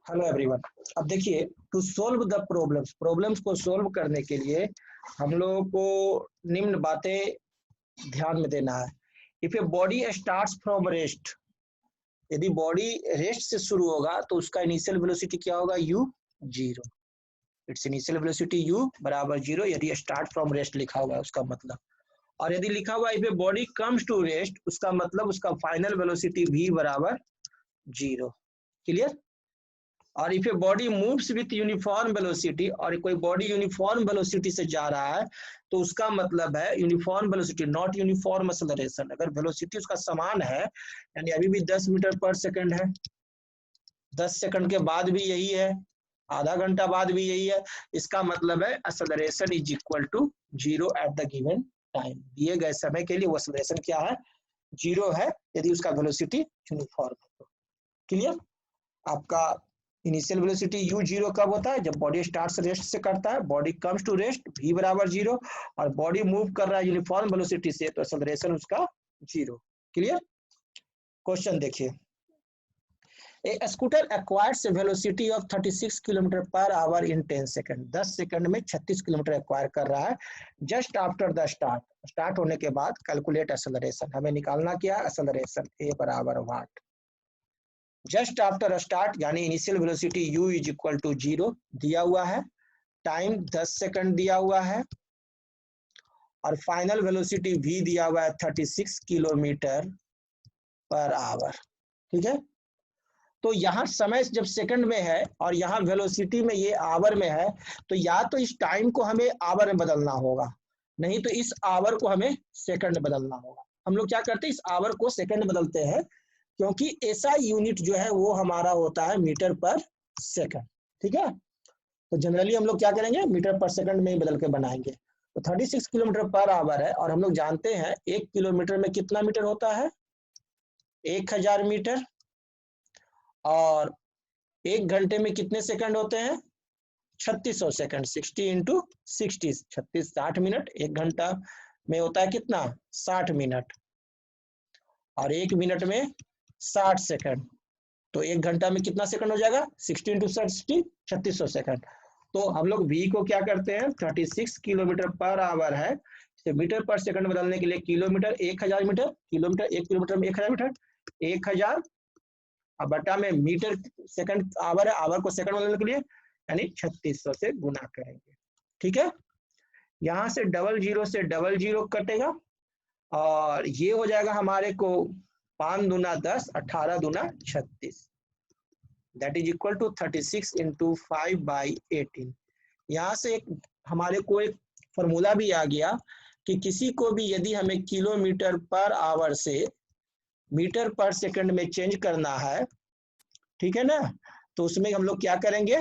Hello everyone. अब देखिए, to solve the problems को सोल्व करने के लिए हम लोगों को निम्न बातें ध्यान में देना है। If a body starts from rest, यदि बॉडी रेस्ट से शुरू होगा तो उसका इनिशियल वेलोसिटी क्या होगा? u zero. It's initial velocity u बराबर जीरो यदि स्टार्ट फ्रॉम रेस्ट लिखा हुआ है उसका मतलब। और यदि लिखा हुआ if a body comes to rest, उसका मतलब उसका फाइनल वेलोसिटी v बराबर जीरो। क्लियर? और if a body moves with uniform velocity, और कोई बॉडी यूनिफॉर्म वेलोसिटी से जा रहा है तो उसका मतलब है uniform velocity not uniform acceleration. अगर वेलोसिटी उसका समान है, यानी अभी भी 10 मीटर पर सेकंड है, 10 सेकंड के बाद भी यही है, आधा घंटा बाद भी यही है, इसका मतलब है acceleration is equal to zero at the given time. दिए गए समय के लिए वो एक्सेलरेशन क्या है? जीरो है, यदि उसका वेलोसिटी यूनिफॉर्म है। क्लियर? आपका इनिशियल वेलोसिटी u जीरो कब होता है? जब बॉडी स्टार्ट रेस्ट से करता है, body comes to rest v बराबर जीरो, और बॉडी मूव कर रहा है यूनिफॉर्म वेलोसिटी से तो एक्सेलरेशन उसका जीरो। क्लियर? क्वेश्चन देखिए, a scooter acquires velocity of 36 kilometre per hour in 10 second. 10 second में 36 किलोमीटर एक्वायर कर रहा है। जस्ट आफ्टर द स्टार्ट होने के बाद कैलकुलेट एक्सेलरेशन, हमें निकालना क्या है? एक्सेलरेशन ए बराबर व्हाट? जस्ट आफ्टर स्टार्ट यानी initial velocity u is equal to zero दिया हुआ है, टाइम 10 सेकंड दिया हुआ है, और फाइनल वेलोसिटी v दिया हुआ है 36 किलोमीटर पर आवर। ठीक है, तो यहाँ समय जब सेकंड में है और यहाँ वेलोसिटी में ये आवर में है, तो या तो इस टाइम को हमें आवर में बदलना होगा, नहीं तो इस आवर को हमें सेकंड में बदलना होगा। हम लोग क्या करते हैं? इस आवर को सेकंड में बदलते हैं, क्योंकि ऐसा यूनिट जो है वो हमारा होता है मीटर पर सेकंड। ठीक है, तो जनरली हम लोग क्या करेंगे? मीटर पर सेकंड में ही बदल के बनाएंगे। तो 36 किलोमीटर पर आवर है, और हम लोग जानते हैं 1 किलोमीटर में कितना मीटर होता है? 1000 मीटर। और 1 घंटे में कितने सेकंड होते हैं? 3600 सेकंड। 60 into 60, 36 60 minute. 1 घंटा में होता है कितना? 60 मिनट। और 1 मिनट में 60 सेकंड, तो 1 घंटा में कितना सेकंड हो जाएगा? 60 इंटू 60, 3600 सेकंड। तो हम लोग v को क्या करते हैं? 36 किलोमीटर पर आवर है, इसे मीटर पर सेकंड बदलने के लिए किलोमीटर 1000 मीटर, किलोमीटर 1 किलोमीटर में 1000 मीटर, 1000 अब बटा में मीटर सेकंड आवर है, आवर को सेकंड बदलने के लिए यानी 3600 से गुना करेंगे। ठीक है, यहाँ से डबल जीरो कटेगा, और ये हो जाएगा हमारे को 5 दूना 10, 18 दूना 36, that is equal to 36 into 5/18। यहाँ से हमारे को एक फॉर्मूला भी आ गया कि किसी को भी यदि हमें किलोमीटर पर आवर से मीटर पर सेकंड में चेंज करना है, ठीक है ना, तो उसमें हम लोग क्या करेंगे?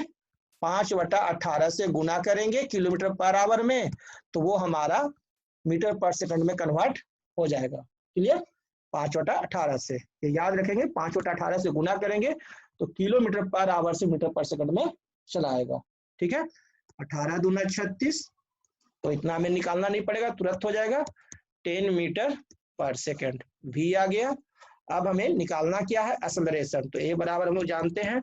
5/18 से गुना करेंगे किलोमीटर पर आवर में, तो वो हमारा मीटर पर सेकंड में कन्वर्ट हो जाएगा। क्लियर? 5/18 से, ये याद रखेंगे, 5/18 से गुना करेंगे तो किलोमीटर पर आवर से मीटर पर सेकंड में चला आएगा। ठीक है, 18 दूना 36, तो इतना हमें निकालना नहीं पड़ेगा, तुरंत हो जाएगा। 10 मीटर पर सेकंड v आ गया। अब हमें निकालना क्या है? एक्सेलरेशन। तो a बराबर हम लोग जानते हैं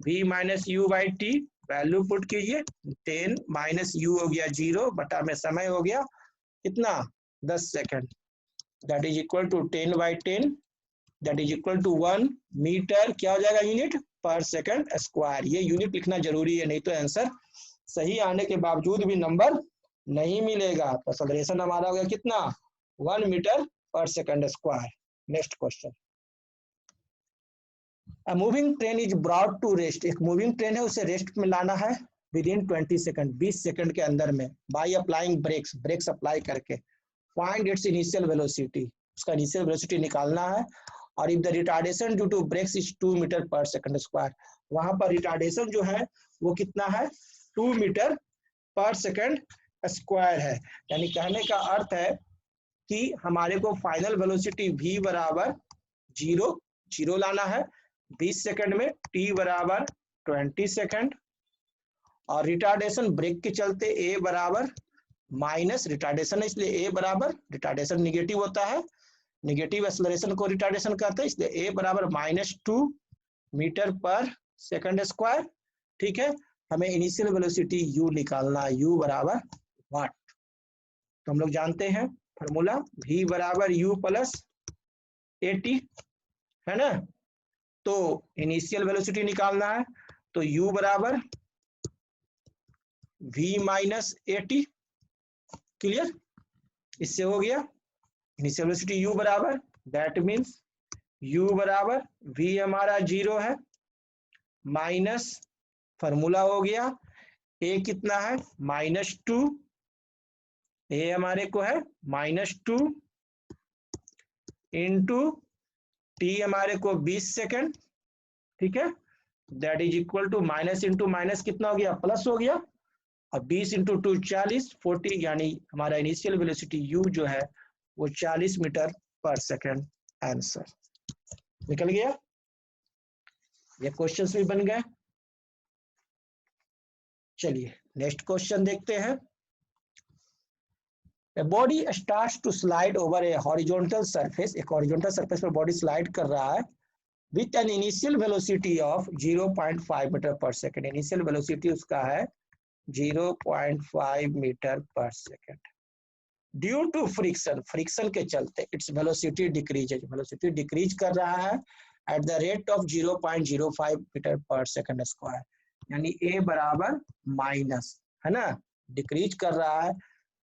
v minus you by T, value put कीजिए, 10 माइनस यू हो गया 0 बटा में समय हो गया कितना? 10 second, that is equal to 10/10, that is equal to 1 metre, क्या हो जाएगा? यूनिट पर सेकंड स्क्वायर। ये यूनिट लिखना जरूरी है, नहीं तो आंसर सही आने के बावजूद भी नंबर नहीं मिलेगा। तो एक्सेलरेशन हमारा हो गया कितना? 1 metre per second square. Next question, A moving train is brought to rest। एक मूविंग ट्रेन है, उसे रेस्ट में लाना है विद इन 20 सेकंड, 20 सेकंड के अंदर में, by applying brakes, brakes apply करके। फाइंड इट्स इनिशियल वेलोसिटी, उसका इनिशियल वेलोसिटी निकालना है। और if the retardation due to brakes is 2 metre per second square, वहां पर रिटार्डेशन जो है वो कितना है? 2 मीटर पर सेकंड स्क्वायर है। यानी कहने का अर्थ है कि हमारे को फाइनल वेलोसिटी v बराबर जीरो लाना है 20 सेकंड में, t बराबर 20 सेकंड, और रिटार्डेशन ब्रेक के चलते a बराबर माइनस रिटार्डेशन है, इसलिए a बराबर, रिटार्डेशन निगेटिव होता है, निगेटिव एक्सेलरेशन को रिटार्डेशन कहते हैं, इसलिए a बराबर -2 मीटर पर सेकंड स्क्वायर। ठीक है, हमें इनिशियल वेलोसिटी u निकालना है, u बराबर वाट। तो हम लोग जानते हैं फॉर्मूला v बराबर u प्लस at, है ना। तो इनिशियल वेलोसिटी निकालना है, तो u बराबर v माइनस at। क्लियर, इससे हो गया इनिशियल वेलोसिटी u बराबर, दैट मीन्स u बराबर v हमारा 0 है, माइनस फॉर्मूला हो गया a कितना है -2, a हमारे को है -2 इंटू t हमारे को 20 सेकेंड। ठीक है, that is equal to minus into minus कितना हो गया, प्लस हो गया। अब 20 इंटू 2 40, 40, यानी हमारा इनिशियल वेलोसिटी u जो है वो 40 मीटर पर सेकेंड। आंसर निकल गया। ये क्वेश्चंस भी बन गए। चलिए नेक्स्ट क्वेश्चन देखते हैं। A body starts to slide over a horizontal surface, एक horizontal surface पर बॉडी स्लाइड कर रहा है with an initial velocity of 0.5 metre per second. Initial velocity उसका है 0.5 metre per second. Due to friction, friction के चलते its velocity decreases, velocity decrease कर रहा है at the rate of 0.05 metre per second square, यानी a बराबर minus, है ना, डिक्रीज कर रहा है,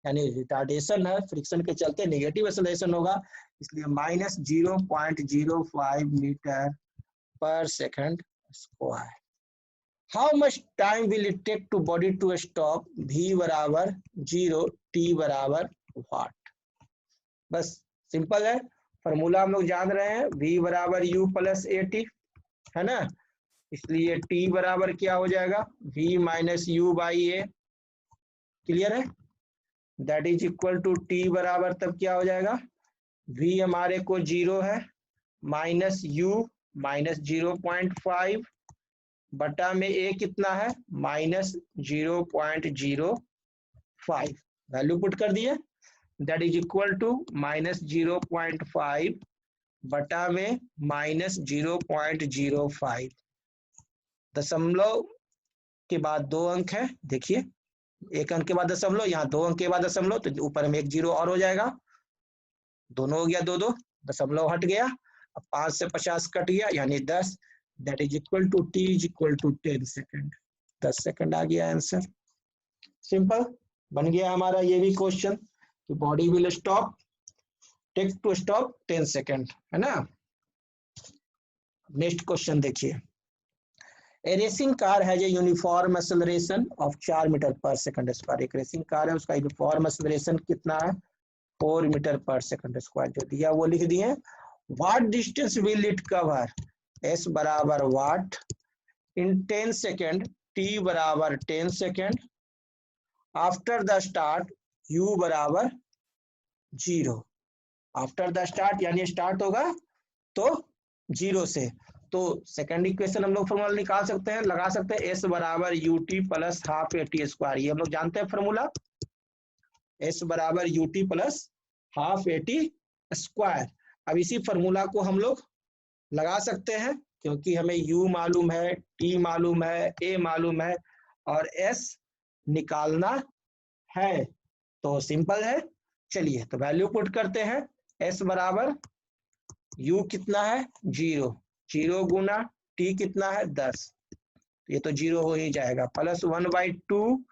यानी रिटार्डेशन है, फ्रिक्शन के चलते नेगेटिव एक्सेलरेशन होगा, इसलिए minus 0.05 metre per second square. How much time will it take to body to stop, v बराबर 0, t बराबर वाट। बस सिंपल है, फॉर्मूला हम लोग जान रहे हैं, v बराबर u प्लस at, है ना, इसलिए t बराबर क्या हो जाएगा, v minus u by a। Clear है, that is equal to t बराबर तब क्या हो जाएगा, v हमारे को 0 है, माइनस u माइनस 0.5 बटा में a कितना है माइनस 0.05, वैल्यू पुट कर दिए, that is equal to minus 0.5 बटा में माइनस 0.05। दशमलव के बाद 2 अंक है, देखिए 1 अंक के बाद दशमलव, यहाँ 2 अंक के बाद दशमलव, तो ऊपर में 1 0 और हो जाएगा, दोनों हो गया 2 2, दशमलव हट गया, अब 5 से 50 कट गया, यानी 10, that is equal to t is equal to 10 second. 10 second आ गया आंसर। सिंपल बन गया हमारा ये भी क्वेश्चन कि body will stop, take to stop 10 second, है ना। नेक्स्ट क्वेश्चन देखिए। A racing car has a uniform acceleration of 4 metre per second square. एक रेसिंग कार है, उसका यूनिफॉर्म एक्सेलरेशन कितना है 4 मीटर पर सेकंड स्क्वायर। जो दिया वो लिख दिए। What distance will it cover, s बराबर वाट इन 10 सेकेंड, t बराबर 10 second, after the start u बराबर 0। आफ्टर द स्टार्ट यानी स्टार्ट होगा तो 0 से, तो सेकंड इक्वेशन हम लोग फॉर्मूला निकाल सकते हैं, लगा सकते हैं, s बराबर ut plus half at square. ये हम लोग जानते हैं फॉर्मूला, s बराबर ut plus half at square. अब इसी फॉर्मूला को हम लोग लगा सकते हैं, क्योंकि हमें u मालूम है, t मालूम है, a मालूम है और s निकालना है, तो सिंपल है। चलिए तो वैल्यू पुट करते हैं, s बराबर u कितना है 0, 0 गुना t कितना है 10, ये तो 0 हो ही जाएगा, प्लस 1/2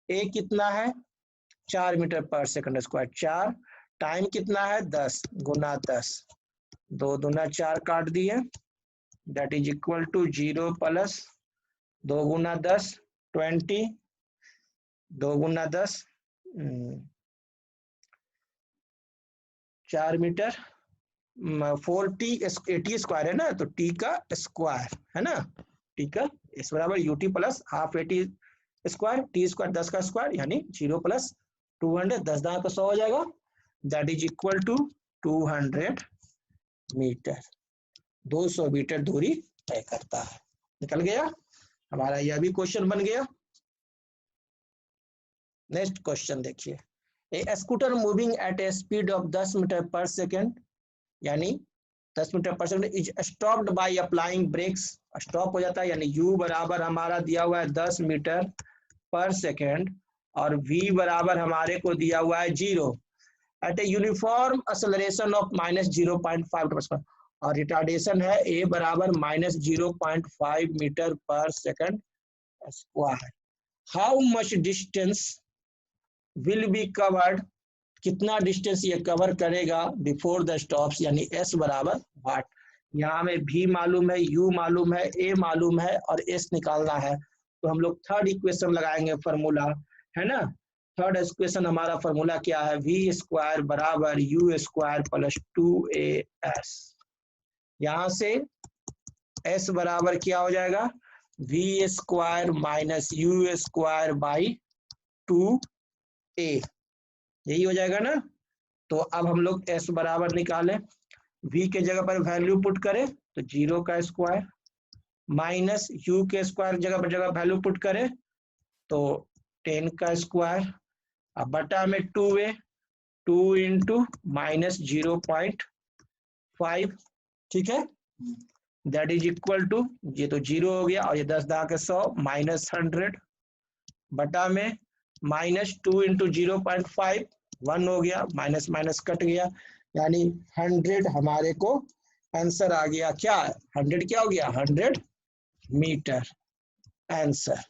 a कितना है 4 metre per second square, 4 time कितना है 10 गुना 10, 2 दूना 4 काट दिए, that is equal to 0 plus 2 गुना 10 20, 2 गुना 10 4 मीटर 4t 80 स्क्वायर है ना, तो t का स्क्वायर है ना, t का s बराबर ut plus half 80 square, t square 10 का स्क्वायर, यानी 0 प्लस 200, 10 दाएं तो 100 हो जाएगा, that is equal to 200 metre. 200 metre दूरी तय करता है। निकल गया हमारा, यह भी क्वेश्चन बन गया। नेक्स्ट क्वेश्चन देखिए। A scooter moving at a speed of 10 metre per second, यानी 10 metre per second is stopped by applying brakes, stop हो जाता है, यानी u बराबर हमारा दिया हुआ है 10 मीटर पर सेकंड और v बराबर हमारे को दिया हुआ है 0 at a uniform acceleration of -0.5 और रिटार्डेशन है a बराबर -0.5 metre per second square. How much distance will be covered, कितना डिस्टेंस ये कवर करेगा बिफोर द स्टॉप्स, यानी s बराबर वाट। यहाँ हमें v मालूम है, u मालूम है, a मालूम है और s निकालना है, तो हम लोग थर्ड इक्वेशन लगाएंगे, फॉर्मूला है ना। थर्ड इक्वेशन हमारा फॉर्मूला क्या है, v स्क्वायर बराबर u स्क्वायर प्लस 2as। यहाँ से s बराबर क्या हो जाएगा, v square minus u square by 2a, यही हो जाएगा ना। तो अब हम लोग s बराबर निकालें, v के जगह पर वैल्यू पुट करें तो 0 का स्क्वायर माइनस u के स्क्वायर जगह पर वैल्यू पुट करें तो 10 का स्क्वायर, अब बटा में 2a, 2 इंटू माइनस 0.5, ठीक है, दैट इज इक्वल टू, ये तो 0 हो गया और ये 10 दा के 100 माइनस 100 बटा में माइनस 2 इंटू 0.5 1 हो गया, माइनस माइनस कट गया, यानी 100 हमारे को आंसर आ गया। क्या 100 क्या हो गया, 100 मीटर आंसर।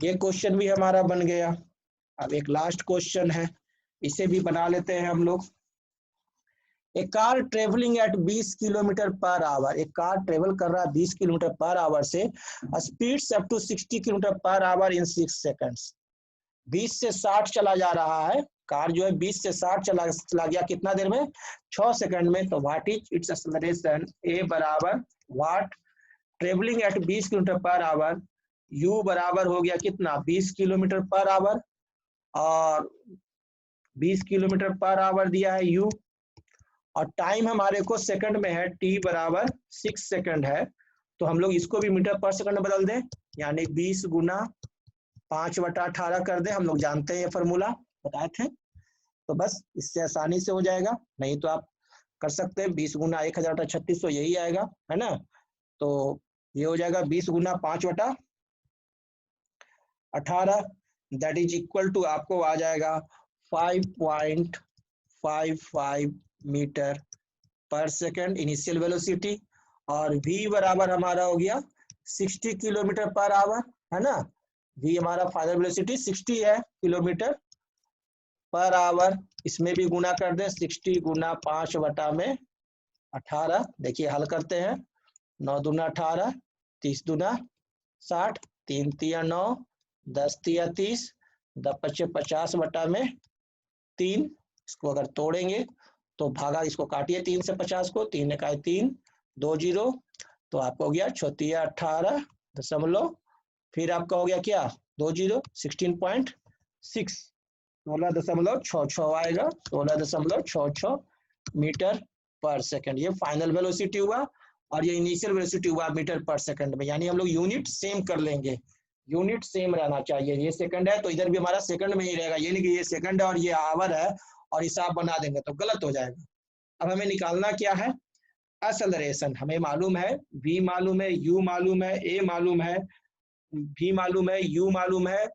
ये क्वेश्चन भी हमारा बन गया। अब एक लास्ट क्वेश्चन है, इसे भी बना लेते हैं हम लोग। एक car travelling at 20 kilometre per hour, एक कार ट्रेवल कर रहा है 20 किलोमीटर पर आवर से speeds up to 60 kilometre per hour in 6 seconds. 20 से 60 चला जा रहा है, कार जो है 20 से 60 चला गया कितना देर में, 6 सेकंड में। तो what is its acceleration, A बराबर what travelling at 20 kilometre per our, you बराबर हो गया कितना 20 किलोमीटर पर आवर और 20 किलोमीटर पर आवर दिया है यू, और टाइम हमारे को सेकंड में है, टी बराबर 6 सेकंड है। तो हम लोग इसको भी मीटर पर सेकंड में बदल दें, यानी 20 गुना 5/18 कर दें, हम लोग जानते हैं ये फॉर्मूला बताए थे, तो बस इससे आसानी से हो जाएगा। नहीं तो आप कर सकते हैं 20 गुना 1036, यही आएगा, है ना। तो ये हो जाएगा 20 गुना 5/18, दैट इज इक्वल टू आपको आ जाएगा 5.55 metre per second initial velocity, और v बराबर हमारा हो गया 60 किलोमीटर पर आवर, है ना। v हमारा फाइनल वेलोसिटी 60 है किलोमीटर पर आवर, इसमें भी गुना कर दे, 60 गुना 5/18। देखिए हल करते हैं, 9 दूना 18, 30 दूना 60, 3 तिया 9, 10 तिया 30, 10 पच्चे 50/3। इसको अगर तोड़ेंगे तो भागा, इसको काटिए 3 से 50 को, 3 इकाई 3, 2 0, तो आपको हो गया 6 18 दशमलव, फिर आपका हो गया क्या 2 0, 16.6, 16.66 आएगा, 16.66 मीटर पर सेकंड। ये फाइनल वेलोसिटी हुआ और ये इनिशियल वेलोसिटी हुआ मीटर पर सेकंड में, यानी हम लोग यूनिट सेम कर लेंगे, यूनिट सेम रहना चाहिए। ये सेकंड है तो इधर भी हमारा सेकंड में ही रहेगा, ये नहीं कि ये सेकंड है और ये आवर है और हिसाब बना देंगे तो गलत हो जाएगा। अब हमें निकालना क्या है, एक्सेलरेशन। हमें मालूम है v मालूम है, u मालूम है, a मालूम है, v मालूम है, u मालूम है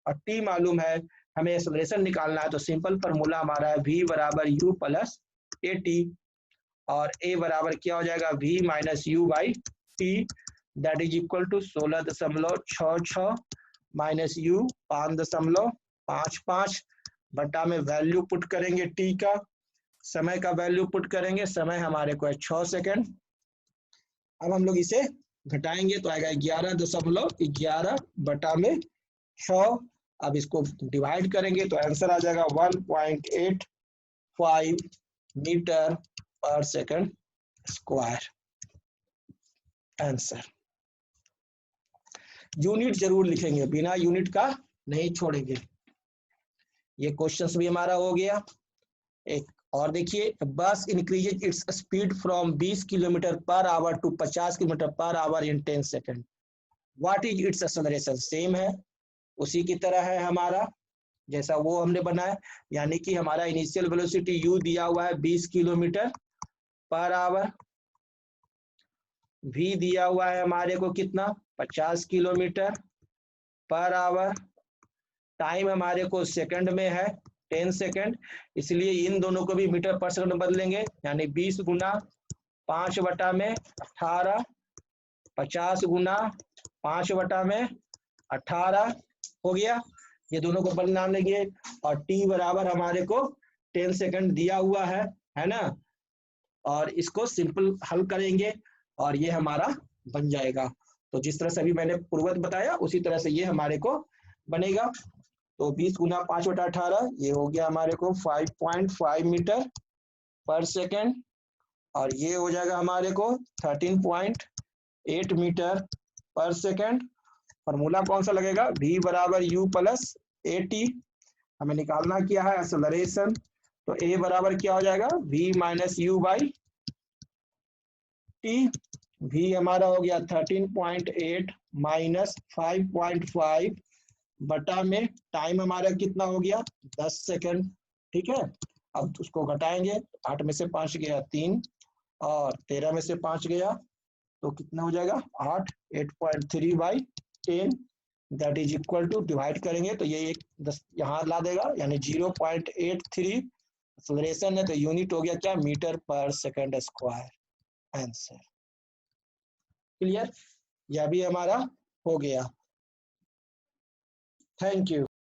और t मालूम है। हमें एक्सेलरेशन निकालना है तो सिंपल फार्मूला हमारा है v बराबर u प्लस at, और a बराबर क्या हो जाएगा v minus u by t, that is equal to 16.66 minus u 5.55 बटा में वैल्यू पुट करेंगे t का, समय का वैल्यू पुट करेंगे, समय हमारे को है 6 सेकंड। अब हम लोग इसे घटाएंगे तो आएगा 11.11 बटा में 6। अब इसको डिवाइड करेंगे तो आंसर आ जाएगा 1.85 metre per second square answer. Unit जरूर लिखेंगे, बिना यूनिट का नहीं छोड़ेंगे। ये क्वेश्चंस भी हमारा हो गया। एक और देखिए, bus increases its speed from 20 kilometre per hour to 50 kilometre per hour in 10 second, what is its acceleration. Same है, उसी की तरह है हमारा जैसा वो हमने बनाया, यानी कि हमारा इनिशियल वेलोसिटी u दिया हुआ है 20 किलोमीटर पर आवर। v दिया हुआ है हमारे को कितना, 50 किलोमीटर पर आवर। टाइम हमारे को सेकंड में है 10 सेकंड, इसलिए इन दोनों को भी मीटर पर सेकंड में बदलेंगे, यानी 20 गुना 5 बटा में 18, 50 गुना 5 बटा में 18 हो गया। ये दोनों को बदलना लेंगे और t बराबर हमारे को 10 सेकंड दिया हुआ है ना, और इसको सिंपल हल करेंगे और ये हमारा बन जाएगा। तो जिस तरह से अभी मैंने पूर्ववत बताया उसी तरह से ये हमारे को बनेगा। तो 20 गुना 5 बटा 18 ये हो गया हमारे को 5.5 मीटर पर सेकेंड, और ये हो जाएगा हमारे को 13.8 मीटर पर सेकेंड। फॉर्मूला कौन सा लगेगा, v बराबर u प्लस ए टी। हमें निकालना क्या है, एक्सेलरेशन। तो a बराबर क्या हो जाएगा, v minus you by T. v हमारा हो गया 13.8 माइनस 5.5 बटा में टाइम हमारा कितना हो गया 10 सेकंड। ठीक है, अब उसको घटाएंगे, 8 में से 5 गया 3 और 13 में से 5 गया तो कितना हो जाएगा 8, 8.3 by 10 that is equal to, divide करेंगे तो ये एक 10 यहाँ ला देगा, यानी 0.83 एक्सेलरेशन है, तो यूनिट हो गया क्या, metre per second square. Answer clear, यह भी हमारा हो गया। Thank you.